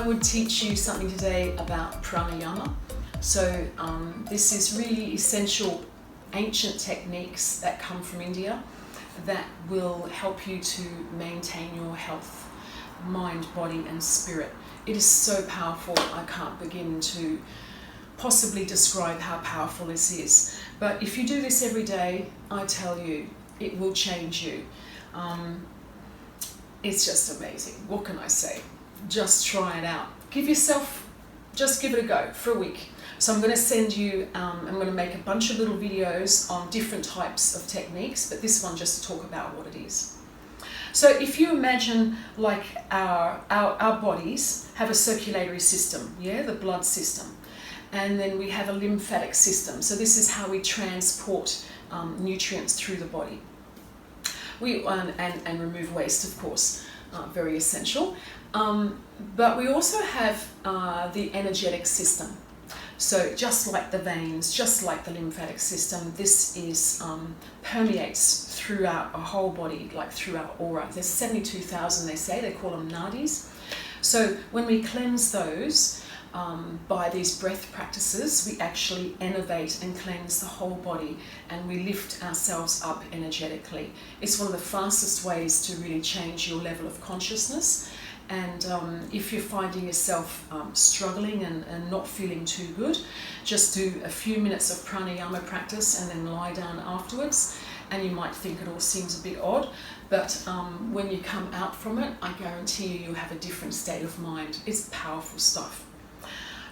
would teach you something today about pranayama. So this is really essential ancient techniques that come from India that will help you to maintain your health, mind, body and spirit. It is so powerful, I can't begin to possibly describe how powerful this is. But if you do this every day, I tell you, it will change you. It's just amazing. What can I say? Just try it out. Just give it a go for a week. So I'm going to send you, I'm going to make a bunch of little videos on different types of techniques, but this one just to talk about what it is. So if you imagine like our bodies have a circulatory system, yeah, the blood system, and then we have a lymphatic system. So this is how we transport nutrients through the body. And remove waste, of course, very essential. But we also have the energetic system. So just like the veins, just like the lymphatic system, this is permeates throughout our whole body, like through our aura. There's 72,000, they say, they call them nadis. So when we cleanse those by these breath practices, we actually innovate and cleanse the whole body, and we lift ourselves up energetically. It's one of the fastest ways to really change your level of consciousness. And if you're finding yourself struggling and not feeling too good, just do a few minutes of pranayama practice and then lie down afterwards. And you might think it all seems a bit odd, but when you come out from it, I guarantee you, you'll have a different state of mind. It's powerful stuff.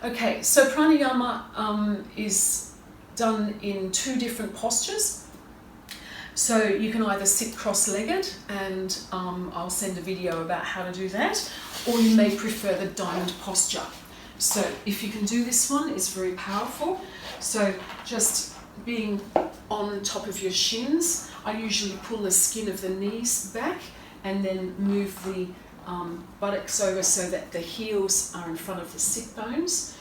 Okay, so pranayama is done in 2 different postures. So you can either sit cross-legged, and I'll send a video about how to do that, or you may prefer the diamond posture. So if you can do this one, it's very powerful. So just being on top of your shins, I usually pull the skin of the knees back and then move the buttocks over so that the heels are in front of the sit bones.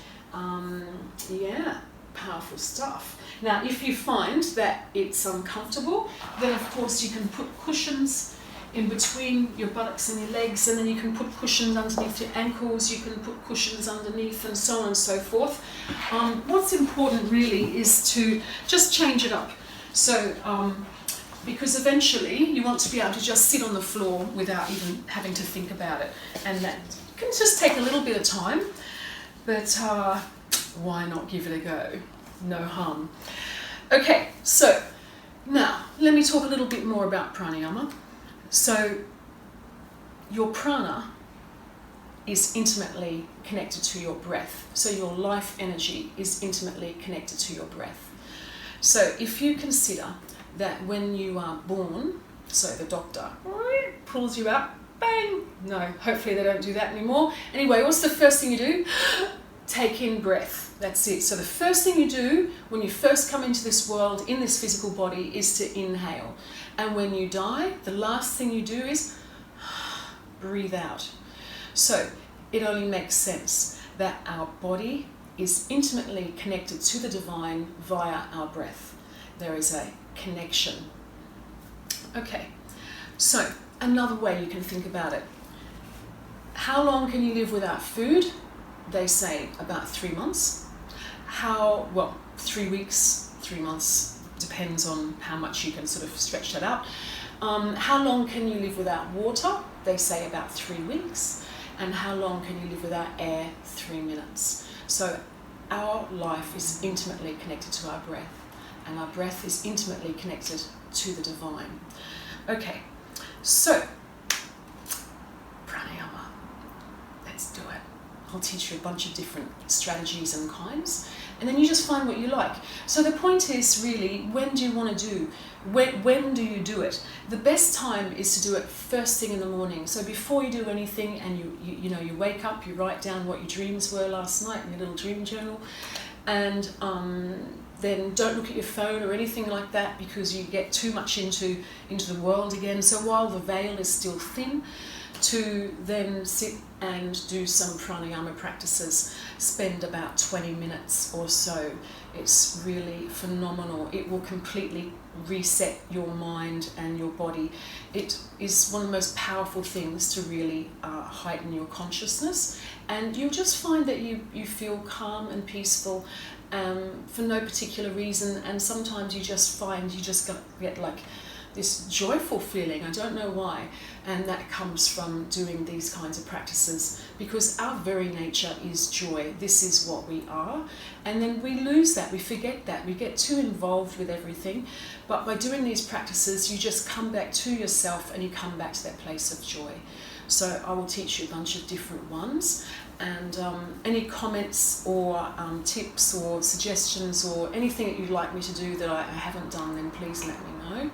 Yeah, powerful stuff. Now, if you find that it's uncomfortable, then of course you can put cushions in between your buttocks and your legs, and then you can put cushions underneath your ankles, you can put cushions underneath, and so on and so forth. What's important really is to just change it up. So, because eventually you want to be able to just sit on the floor without even having to think about it. And that can just take a little bit of time, but why not give it a go? No harm. Okay, so now let me talk a little bit more about pranayama. So your prana is intimately connected to your breath. So your life energy is intimately connected to your breath. So if you consider that when you are born, so the doctor pulls you out, bang, no, hopefully they don't do that anymore. Anyway, what's the first thing you do? Take in breath. That's it. So the first thing you do when you first come into this world, in this physical body, is to inhale. And when you die, the last thing you do is breathe out. So it only makes sense that our body is intimately connected to the divine via our breath. There is a connection. Okay, so another way you can think about it. How long can you live without food? They say about 3 months. 3 weeks, 3 months, depends on how much you can sort of stretch that out. How long can you live without water? They say about 3 weeks. And how long can you live without air? 3 minutes. So our life is intimately connected to our breath, and our breath is intimately connected to the divine. Okay, so pranayama, let's do it. I'll teach you a bunch of different strategies and kinds, and then you just find what you like. So the point is really, when do you want to do? When do you do it? The best time is to do it first thing in the morning. So before you do anything, and you wake up, you write down what your dreams were last night in your little dream journal, and then don't look at your phone or anything like that, because you get too much into the world again. So while the veil is still thin, to then sit and do some pranayama practices. Spend about 20 minutes or so. It's really phenomenal. It will completely reset your mind and your body. It is one of the most powerful things to really heighten your consciousness, and you'll just find that you feel calm and peaceful for no particular reason, and sometimes you just find you just get like this joyful feeling. I don't know why, and that comes from doing these kinds of practices, because our very nature is joy. This is what we are, and then we lose that, we forget that, we get too involved with everything. But by doing these practices, you just come back to yourself and you come back to that place of joy. So I will teach you a bunch of different ones, and any comments or tips or suggestions or anything that you'd like me to do that I haven't done, then please let me know.